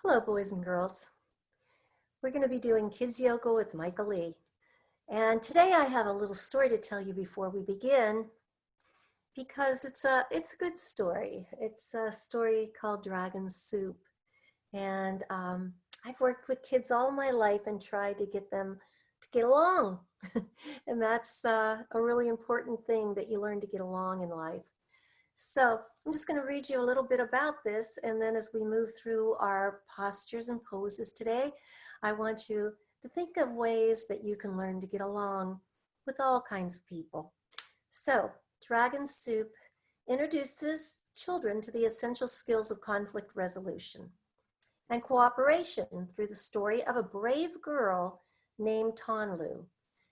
Hello, boys and girls. We're going to be doing Kids Yoga with Michael Lee. And today I have a little story to tell you before we begin because it's a good story. It's a story called Dragon Soup. And I've worked with kids all my life and tried to get them to get along. And that's a really important thing, that you learn to get along in life. So I'm just going to read you a little bit about this, and then as we move through our postures and poses today, I want you to think of ways that you can learn to get along with all kinds of people. So Dragon Soup introduces children to the essential skills of conflict resolution and cooperation through the story of a brave girl named Tonlu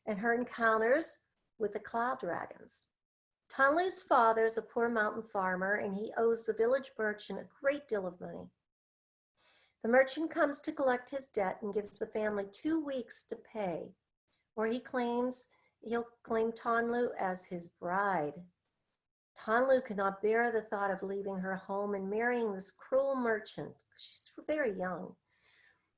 and her encounters with the cloud dragons. Tonlu's father is a poor mountain farmer, and he owes the village merchant a great deal of money. The merchant comes to collect his debt and gives the family 2 weeks to pay, or he'll claim Tonlu as his bride. Tonlu cannot bear the thought of leaving her home and marrying this cruel merchant. She's very young.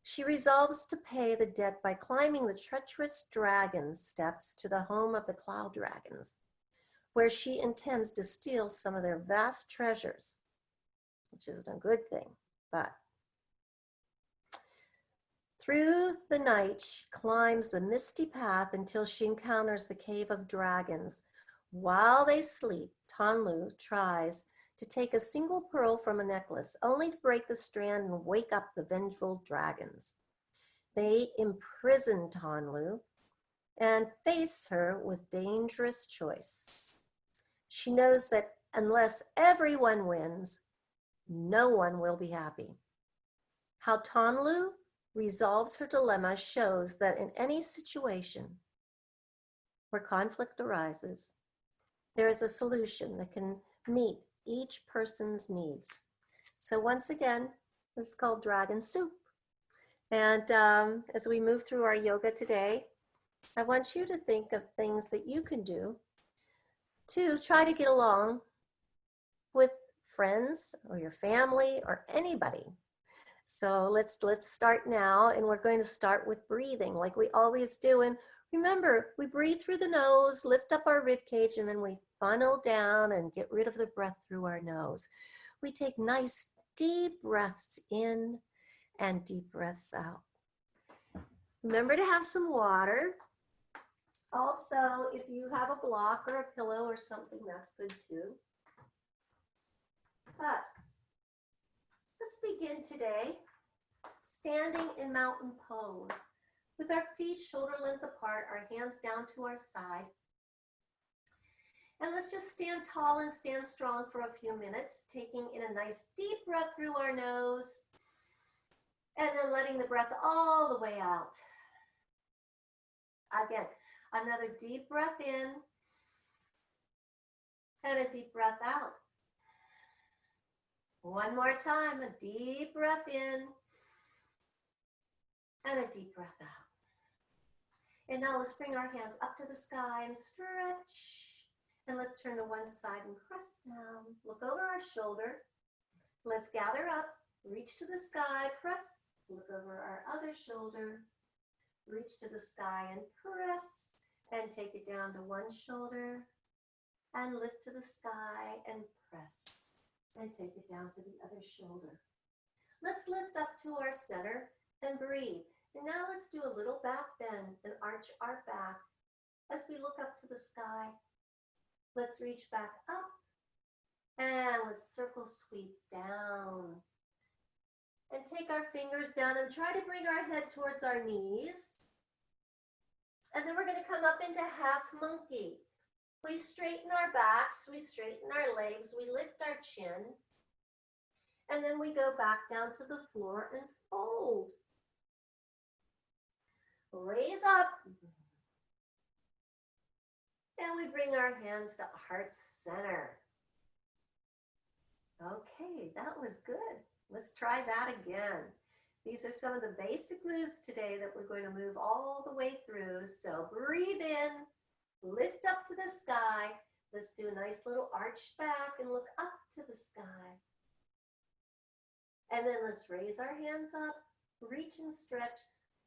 She resolves to pay the debt by climbing the treacherous dragon steps to the home of the cloud dragons, where she intends to steal some of their vast treasures, which isn't a good thing. But through the night, she climbs the misty path until she encounters the cave of dragons. While they sleep, Tonlu tries to take a single pearl from a necklace, only to break the strand and wake up the vengeful dragons. They imprison Tonlu and face her with dangerous choice. She knows that unless everyone wins, no one will be happy. How Tonlu resolves her dilemma shows that in any situation where conflict arises, there is a solution that can meet each person's needs. So once again, this is called Dragon Soup. And as we move through our yoga today, I want you to think of things that you can do to try to get along with friends or your family or anybody. So let's start now, and we're going to start with breathing like we always do. And remember, we breathe through the nose, lift up our rib cage, and then we funnel down and get rid of the breath through our nose. We take nice deep breaths in and deep breaths out. Remember to have some water. Also, if you have a block or a pillow or something, that's good too. But let's begin today standing in mountain pose with our feet shoulder length apart, our hands down to our side. And let's just stand tall and stand strong for a few minutes, taking in a nice deep breath through our nose and then letting the breath all the way out. Again, another deep breath in and a deep breath out. One more time, a deep breath in and a deep breath out. And now let's bring our hands up to the sky and stretch. And let's turn to one side and press down. Look over our shoulder. Let's gather up, reach to the sky, press. Look over our other shoulder. Reach to the sky and press. And take it down to one shoulder. And lift to the sky and press. And take it down to the other shoulder. Let's lift up to our center and breathe. And now let's do a little back bend and arch our back as we look up to the sky. Let's reach back up and let's circle sweep down. And take our fingers down and try to bring our head towards our knees. And then we're going to come up into half monkey. We straighten our backs, we straighten our legs, we lift our chin, and then we go back down to the floor and fold. Raise up, and we bring our hands to heart center. Okay, that was good. Let's try that again. These are some of the basic moves today that we're going to move all the way through. So breathe in. Lift up to the sky. Let's do a nice little arch back and look up to the sky. And then let's raise our hands up, reach and stretch,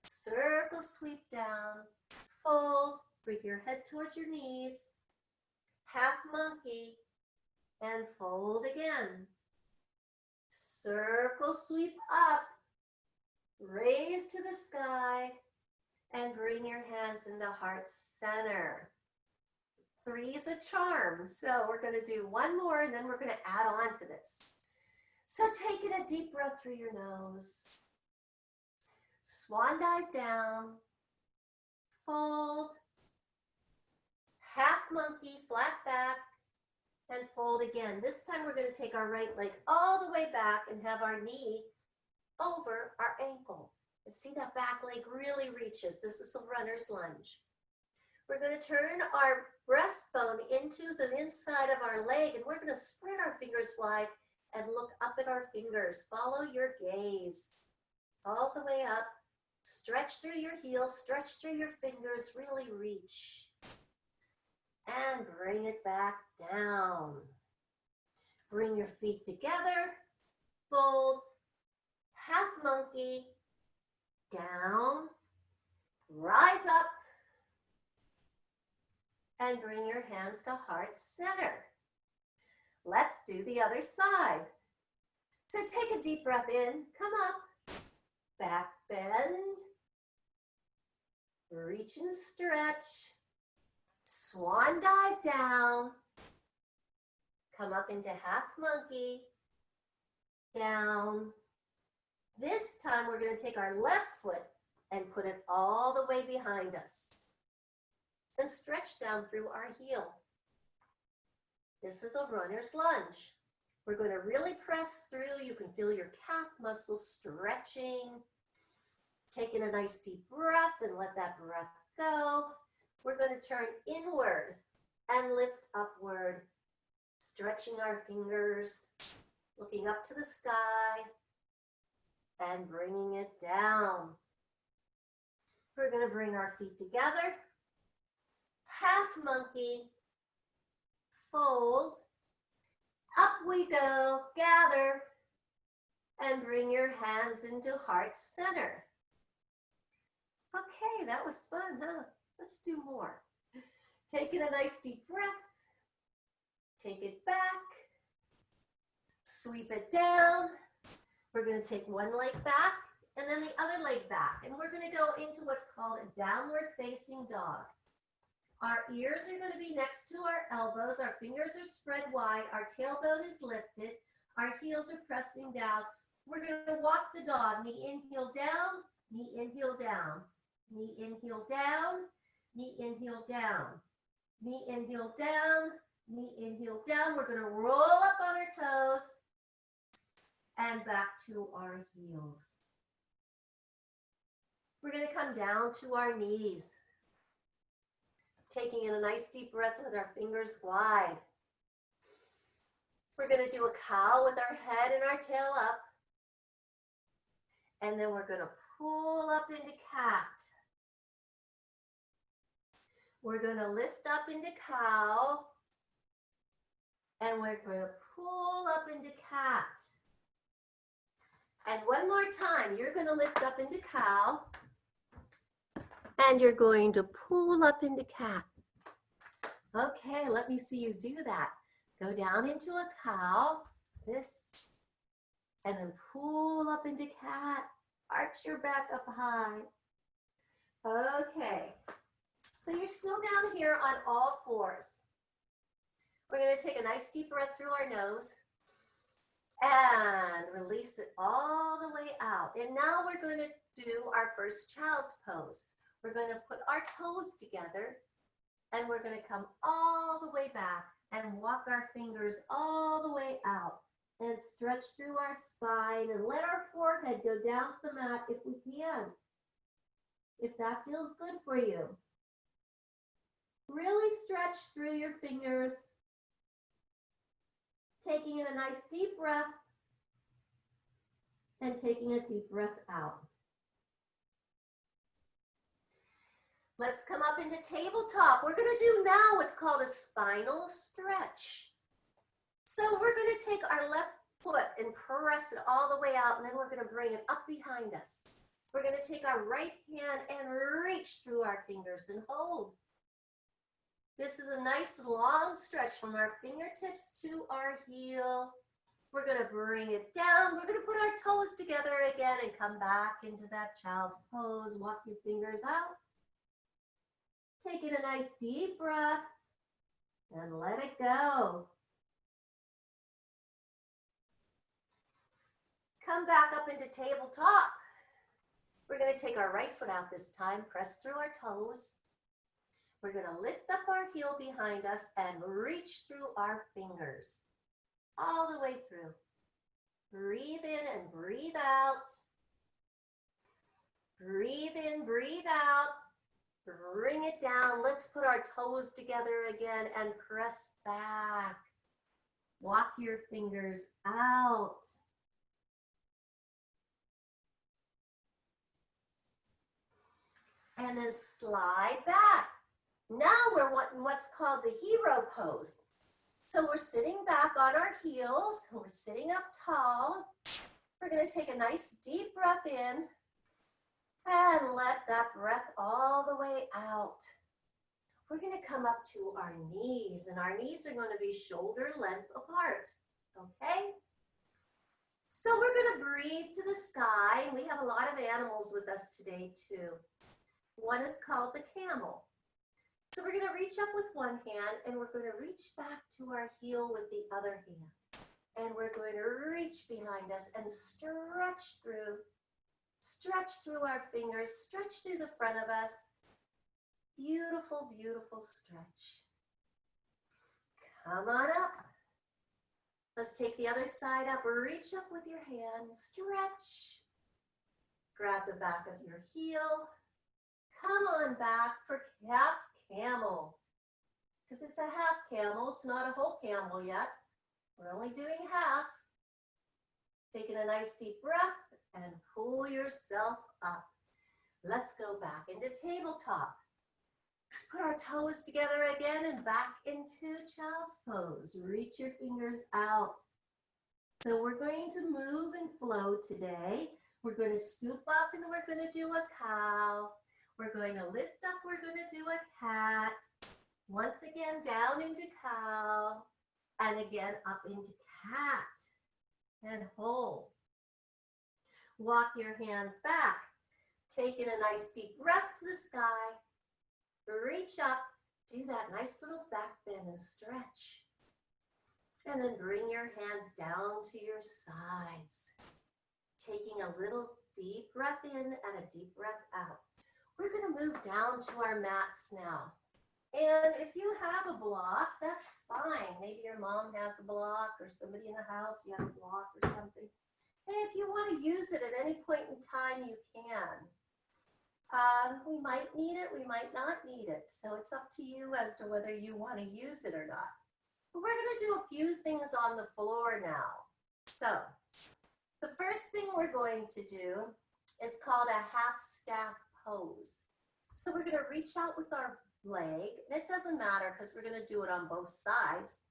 circle sweep down, fold, bring your head towards your knees, half monkey, and fold again. Circle sweep up, raise to the sky, and bring your hands into heart center. 3 is a charm, so we're going to do one more and then we're going to add on to this. So taking a deep breath through your nose, swan dive down, fold, half monkey, flat back, and fold again. This time we're going to take our right leg all the way back and have our knee over our ankle. And see that back leg really reaches. This is the runner's lunge. We're going to turn our breastbone into the inside of our leg, and we're going to spread our fingers wide and look up at our fingers. Follow your gaze all the way up. Stretch through your heels, stretch through your fingers, really reach. And bring it back down. Bring your feet together, fold, half monkey, down, rise up, and bring your hands to heart center. Let's do the other side. So take a deep breath in, come up, back bend, reach and stretch, swan dive down, come up into half monkey, down. This time we're going to take our left foot and put it all the way behind us and stretch down through our heel. This is a runner's lunge. We're going to really press through. You can feel your calf muscles stretching. Taking a nice deep breath and let that breath go. We're going to turn inward and lift upward, stretching our fingers, looking up to the sky, and bringing it down. We're going to bring our feet together, half monkey, fold, up we go, gather, and bring your hands into heart center. Okay, that was fun, huh? Let's do more. Taking a nice deep breath, take it back, sweep it down. We're going to take one leg back and then the other leg back, and we're going to go into what's called a downward facing dog. Our ears are going to be next to our elbows, our fingers are spread wide, our tailbone is lifted, our heels are pressing down. We're going to walk the dog, knee in, heel down, knee in, heel down, knee in, heel down, knee in, heel down, knee in, heel down, knee in, heel down. We're going to roll up on our toes and back to our heels. We're going to come down to our knees, taking in a nice deep breath with our fingers wide. We're going to do a cow with our head and our tail up. And then we're going to pull up into cat. We're going to lift up into cow. And we're going to pull up into cat. And one more time, you're going to lift up into cow. And you're going to pull up into cat. Okay, let me see you do that. Go down into a cow, this, and then pull up into cat. Arch your back up high. Okay, so you're still down here on all fours. We're going to take a nice deep breath through our nose and release it all the way out. And now we're going to do our first child's pose. We're going to put our toes together and we're going to come all the way back and walk our fingers all the way out and stretch through our spine and let our forehead go down to the mat if we can, if that feels good for you. Really stretch through your fingers, taking in a nice deep breath and taking a deep breath out. Let's come up into tabletop. We're going to do now what's called a spinal stretch. So we're going to take our left foot and press it all the way out, and then we're going to bring it up behind us. We're going to take our right hand and reach through our fingers and hold. This is a nice long stretch from our fingertips to our heel. We're going to bring it down. We're going to put our toes together again and come back into that child's pose. Walk your fingers out. Taking a nice deep breath and let it go. Come back up into tabletop. We're going to take our right foot out this time, press through our toes. We're going to lift up our heel behind us and reach through our fingers all the way through. Breathe in and breathe out. Breathe in, breathe out. Bring it down. Let's put our toes together again and press back. Walk your fingers out. And then slide back. Now we're in what's called the hero pose. So we're sitting back on our heels, and we're sitting up tall. We're going to take a nice deep breath in and let that breath all the way out. We're going to come up to our knees, and our knees are going to be shoulder length apart, okay? So we're going to breathe to the sky, and we have a lot of animals with us today too. One is called the camel. So we're going to reach up with one hand, and we're going to reach back to our heel with the other hand. And we're going to reach behind us and stretch through our fingers, stretch through the front of us. Beautiful, beautiful stretch. Come on up. Let's take the other side up. Reach up with your hand, stretch. Grab the back of your heel. Come on back for half camel. Because it's a half camel, it's not a whole camel yet. We're only doing half. Taking a nice deep breath and pull yourself up. Let's go back into tabletop. Let's put our toes together again and back into child's pose. Reach your fingers out. So we're going to move and flow today. We're going to scoop up and we're going to do a cow. We're going to lift up, we're going to do a cat. Once again, down into cow. And again, up into cat. And hold. Walk your hands back. Taking a nice deep breath to the sky. Reach up. Do that nice little back bend and stretch. And then bring your hands down to your sides. Taking a little deep breath in and a deep breath out. We're going to move down to our mats now. And if you have a block, that's fine. Maybe your mom has a block or somebody in the house, you have a block or something. And if you want to use it at any point in time, you can. We might need it, we might not need it. So it's up to you as to whether you want to use it or not. But we're going to do a few things on the floor now. So the first thing we're going to do is called a half staff pose. So we're going to reach out with our leg, and it doesn't matter because we're going to do it on both sides.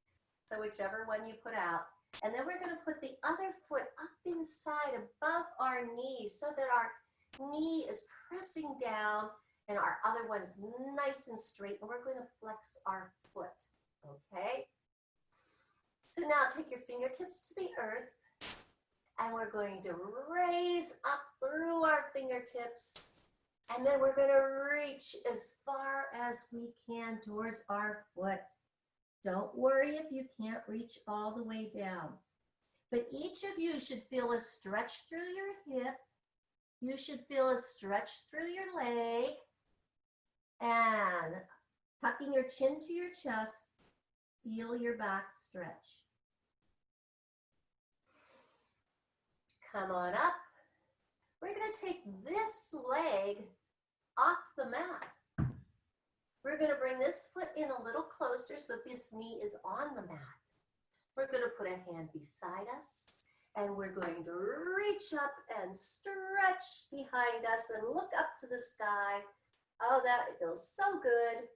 So whichever one you put out. And then we're going to put the other foot up inside above our knee so that our knee is pressing down and our other one's nice and straight. And we're going to flex our foot, okay? So now take your fingertips to the earth and we're going to raise up through our fingertips. And then we're going to reach as far as we can towards our foot. Don't worry if you can't reach all the way down. But each of you should feel a stretch through your hip. You should feel a stretch through your leg. And tucking your chin to your chest, feel your back stretch. Come on up. We're going to take this leg off the mat. We're going to bring this foot in a little closer so this knee is on the mat. We're going to put a hand beside us and we're going to reach up and stretch behind us and look up to the sky. Oh, that feels so good.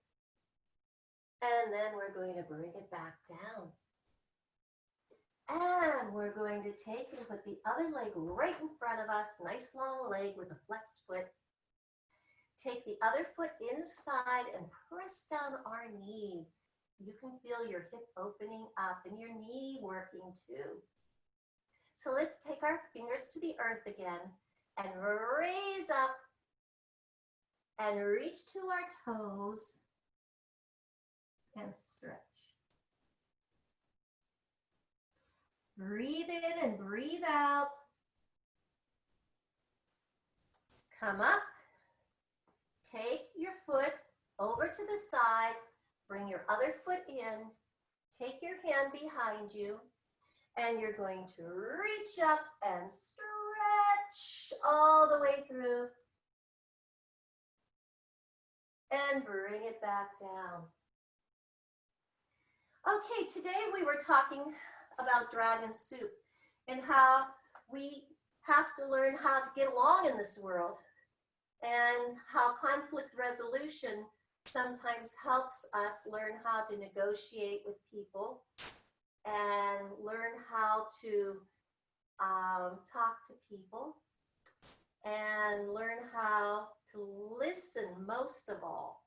And then we're going to bring it back down. And we're going to take and put the other leg right in front of us, nice long leg with a flexed foot. Take the other foot inside and press down our knee. You can feel your hip opening up and your knee working too. So let's take our fingers to the earth again and raise up and reach to our toes and stretch. Breathe in and breathe out. Come up. Take your foot over to the side. Bring your other foot in. Take your hand behind you. And you're going to reach up and stretch all the way through. And bring it back down. Okay, today we were talking about dragon soup and how we have to learn how to get along in this world and how conflict resolution sometimes helps us learn how to negotiate with people and learn how to talk to people and learn how to listen most of all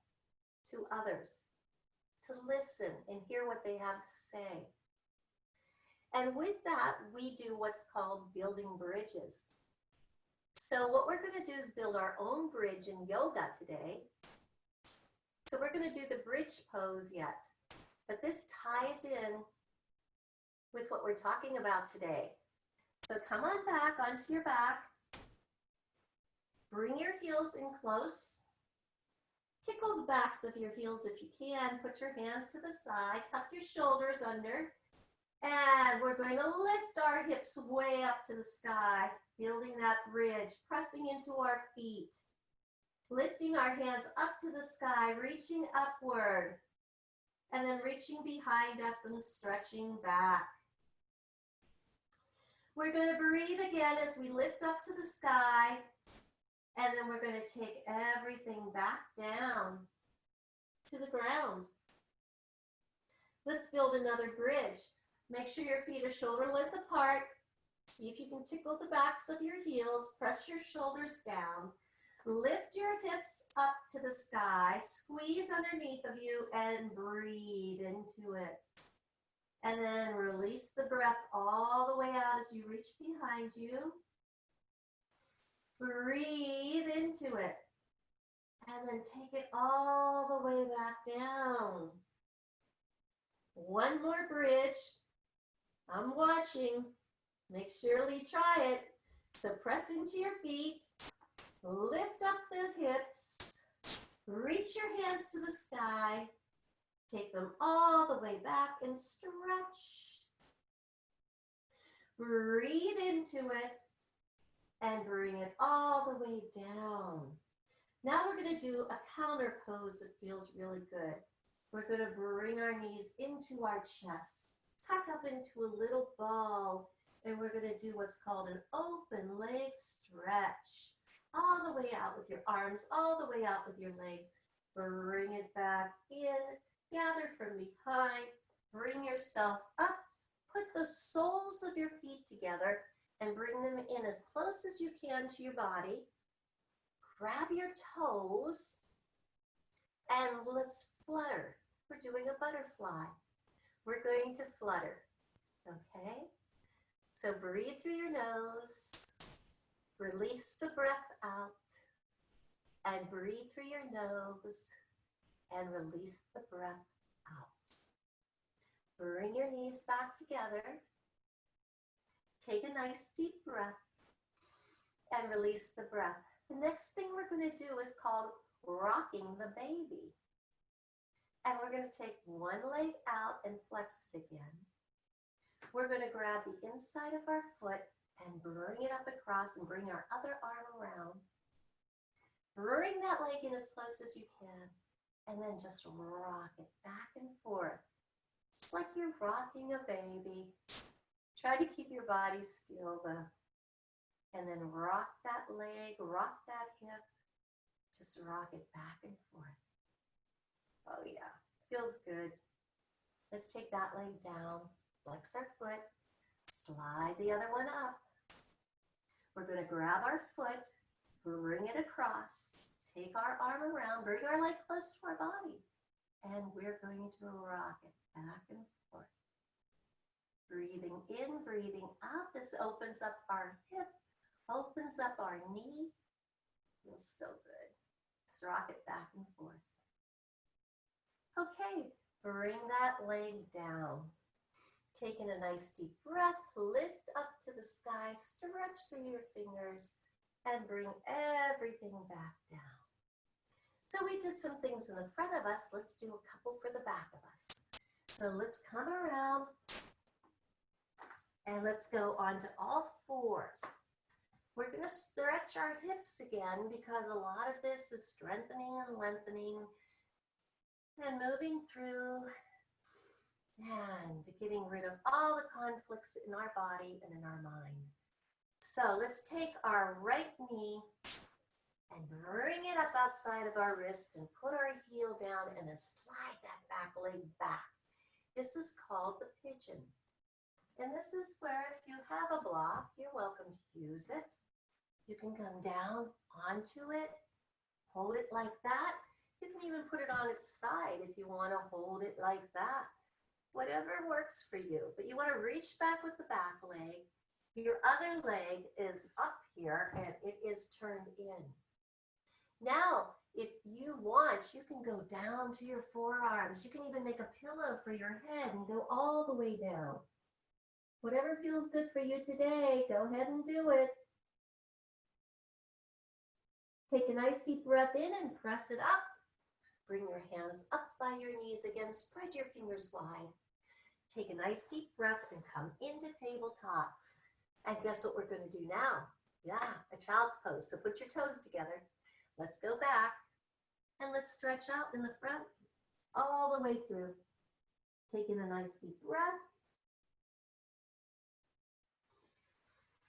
to others, to listen and hear what they have to say. And with that, we do what's called building bridges. So what we're going to do is build our own bridge in yoga today. So we're going to do the bridge pose yet, but this ties in with what we're talking about today. So come on back onto your back. Bring your heels in close. Tickle the backs of your heels if you can. Put your hands to the side. Tuck your shoulders under. And we're going to lift our hips way up to the sky, building that bridge, pressing into our feet, lifting our hands up to the sky, reaching upward, and then reaching behind us and stretching back. We're going to breathe again as we lift up to the sky, and then we're going to take everything back down to the ground. Let's build another bridge. Make sure your feet are shoulder length apart. See if you can tickle the backs of your heels. Press your shoulders down. Lift your hips up to the sky. Squeeze underneath of you and breathe into it. And then release the breath all the way out as you reach behind you. Breathe into it. And then take it all the way back down. One more bridge. I'm watching. Make sure you try it. So press into your feet. Lift up the hips. Reach your hands to the sky. Take them all the way back and stretch. Breathe into it and bring it all the way down. Now we're going to do a counter pose that feels really good. We're going to bring our knees into our chest. Tuck up into a little ball, and we're going to do what's called an open leg stretch. All the way out with your arms, all the way out with your legs. Bring it back in, gather from behind, bring yourself up, put the soles of your feet together and bring them in as close as you can to your body. Grab your toes, and let's flutter. We're doing a butterfly. We're going to flutter, okay? So breathe through your nose, release the breath out, and breathe through your nose, and release the breath out. Bring your knees back together. Take a nice deep breath, and release the breath. The next thing we're going to do is called rocking the baby. And we're going to take one leg out and flex it again. We're going to grab the inside of our foot and bring it up across and bring our other arm around. Bring that leg in as close as you can and then just rock it back and forth, just like you're rocking a baby. Try to keep your body still though. And then rock that leg, rock that hip, just rock it back and forth. Oh yeah, feels good. Let's take that leg down, flex our foot, Slide the other one up. We're going to grab our foot, bring it across, take our arm around, bring our leg close to our body, and we're going to rock it back and forth. Breathing in, breathing out. This opens up our hip, opens up our knee. Feels so good. Just rock it back and forth. Okay, bring that leg down. Taking a nice deep breath, lift up to the sky, stretch through your fingers, and bring everything back down. So we did some things in the front of us. Let's do a couple for the back of us. So let's come around and let's go onto all fours. We're going to stretch our hips again because a lot of this is strengthening and lengthening and moving through and getting rid of all the conflicts in our body and in our mind. So let's take our right knee and bring it up outside of our wrist and put our heel down and then slide that back leg back. This is called the pigeon. And this is where if you have a block, you're welcome to use it. You can come down onto it, hold it like that. You can even put it on its side if you want to hold it like that. Whatever works for you. But you want to reach back with the back leg. Your other leg is up here and it is turned in. Now, if you want, you can go down to your forearms. You can even make a pillow for your head and go all the way down. Whatever feels good for you today, go ahead and do it. Take a nice deep breath in and press it up. Bring your hands up by your knees again. Spread your fingers wide. Take a nice deep breath and come into tabletop. And guess what we're going to do now? Yeah, a child's pose. So put your toes together. Let's go back. And let's stretch out in the front all the way through. Taking a nice deep breath.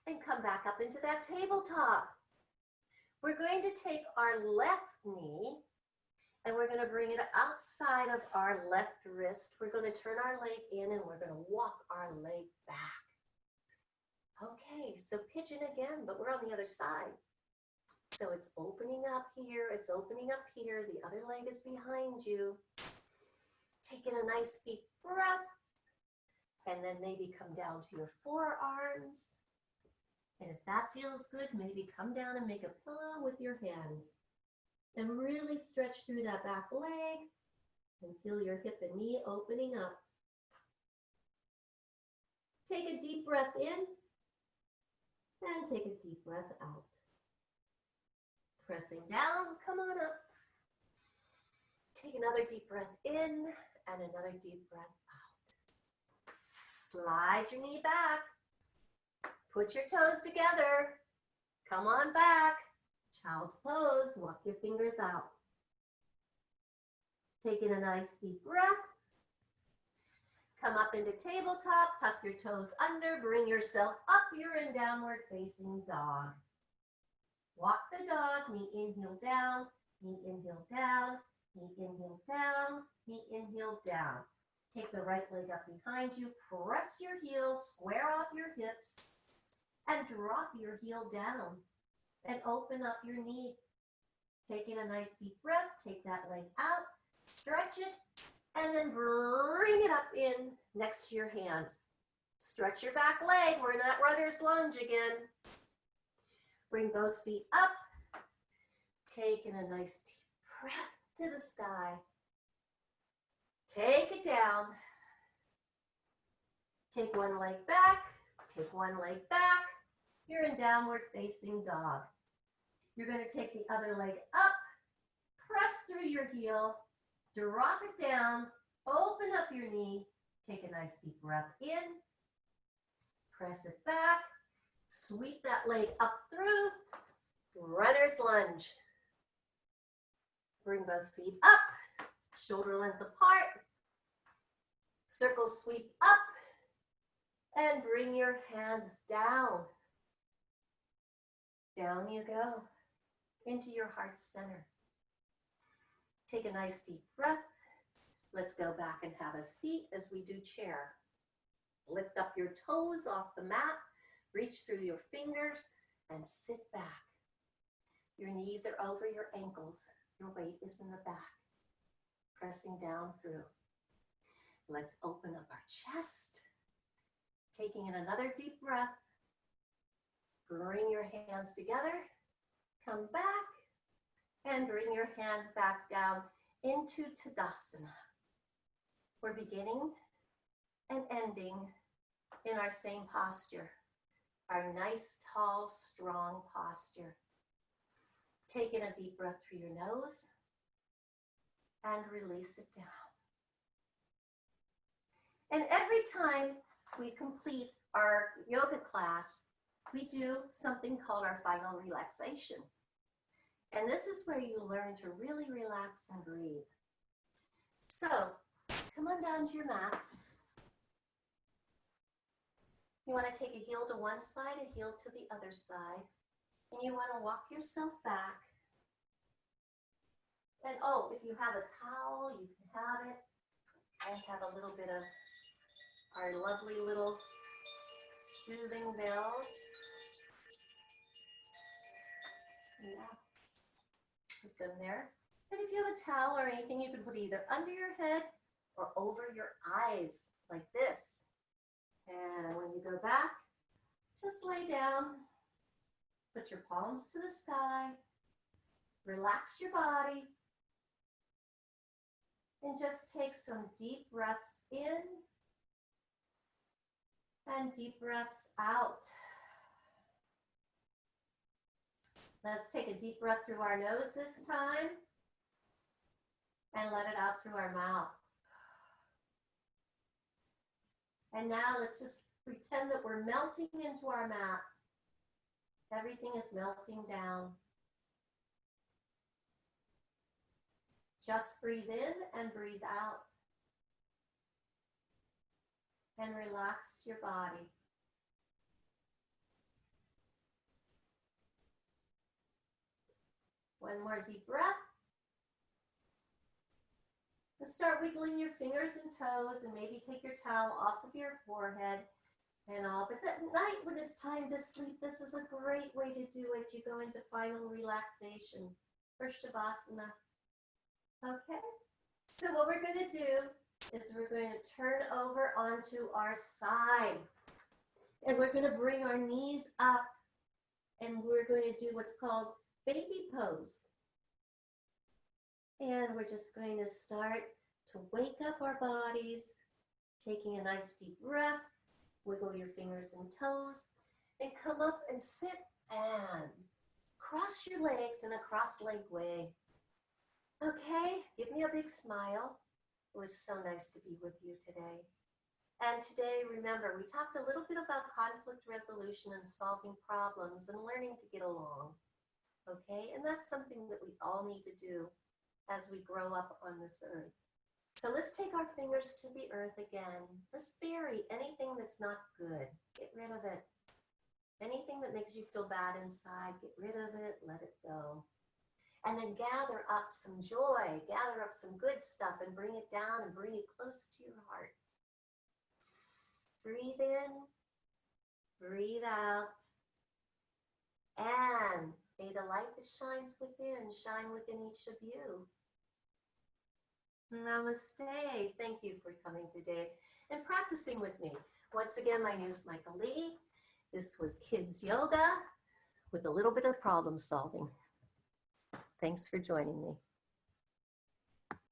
And come back up into that tabletop. We're going to take our left knee and we're going to bring it outside of our left wrist. We're going to turn our leg in and we're going to walk our leg back. Okay, so pigeon again, but we're on the other side. So it's opening up here, it's opening up here. The other leg is behind you. Taking a nice deep breath and then maybe come down to your forearms. And if that feels good, maybe come down and make a pillow with your hands. And really stretch through that back leg and feel your hip and knee opening up. Take a deep breath in and take a deep breath out. Pressing down, come on up. Take another deep breath in and another deep breath out. Slide your knee back. Put your toes together. Come on back. Child's pose. Walk your fingers out. Taking a nice deep breath. Come up into tabletop. Tuck your toes under. Bring yourself up. You're in downward facing dog. Walk the dog. Knee in, heel down. Knee in, heel down. Knee in, heel down. Knee in, heel down. Take the right leg up behind you. Press your heels. Square off your hips. And drop your heel down and open up your knee. Taking a nice deep breath, take that leg out, stretch it, and then bring it up in next to your hand. Stretch your back leg. We're in that runner's lunge again. Bring both feet up. Taking a nice deep breath to the sky. Take it down. Take one leg back. Take one leg back. You're in downward facing dog. You're going to take the other leg up, press through your heel, drop it down, open up your knee, take a nice deep breath in, press it back, sweep that leg up through, runner's lunge. Bring both feet up, shoulder length apart, circle sweep up, and bring your hands down. Down you go, into your heart center. Take a nice deep breath. Let's go back and have a seat as we do chair. Lift up your toes off the mat, reach through your fingers, and sit back. Your knees are over your ankles. Your weight is in the back, pressing down through. Let's open up our chest, taking in another deep breath. Bring your hands together, come back, and bring your hands back down into Tadasana. We're beginning and ending in our same posture, our nice, tall, strong posture. Take in a deep breath through your nose and release it down. And every time we complete our yoga class, we do something called our final relaxation. And this is where you learn to really relax and breathe. So come on down to your mats. You want to take a heel to one side, a heel to the other side. And you want to walk yourself back. And oh, if you have a towel, you can have it. I have a little bit of our lovely little soothing bells. Yeah, put them there. And if you have a towel or anything, you can put either under your head or over your eyes, like this. And when you go back, just lay down. Put your palms to the sky. Relax your body. And just take some deep breaths in and deep breaths out. Let's take a deep breath through our nose this time and let it out through our mouth. And now let's just pretend that we're melting into our mat. Everything is melting down. Just breathe in and breathe out. And relax your body. One more deep breath. And start wiggling your fingers and toes and maybe take your towel off of your forehead and all. But at night when it's time to sleep, this is a great way to do it. You go into final relaxation for Shavasana. Okay, so what we're going to do is we're going to turn over onto our side. And we're going to bring our knees up and we're going to do what's called baby pose. And we're just going to start to wake up our bodies, taking a nice deep breath, wiggle your fingers and toes, and come up and sit and cross your legs in a cross-legged way. Okay, give me a big smile. It was so nice to be with you today. And today, remember, we talked a little bit about conflict resolution and solving problems and learning to get along. Okay, and that's something that we all need to do as we grow up on this earth. So let's take our fingers to the earth again. Let's bury anything that's not good. Get rid of it. Anything that makes you feel bad inside, get rid of it, let it go. And then gather up some joy, gather up some good stuff and bring it down and bring it close to your heart. Breathe in, breathe out, and may the light that shines within shine within each of you. Namaste. Thank you for coming today and practicing with me. Once again, my name is Michael Lee. This was Kids Yoga with a little bit of problem solving. Thanks for joining me.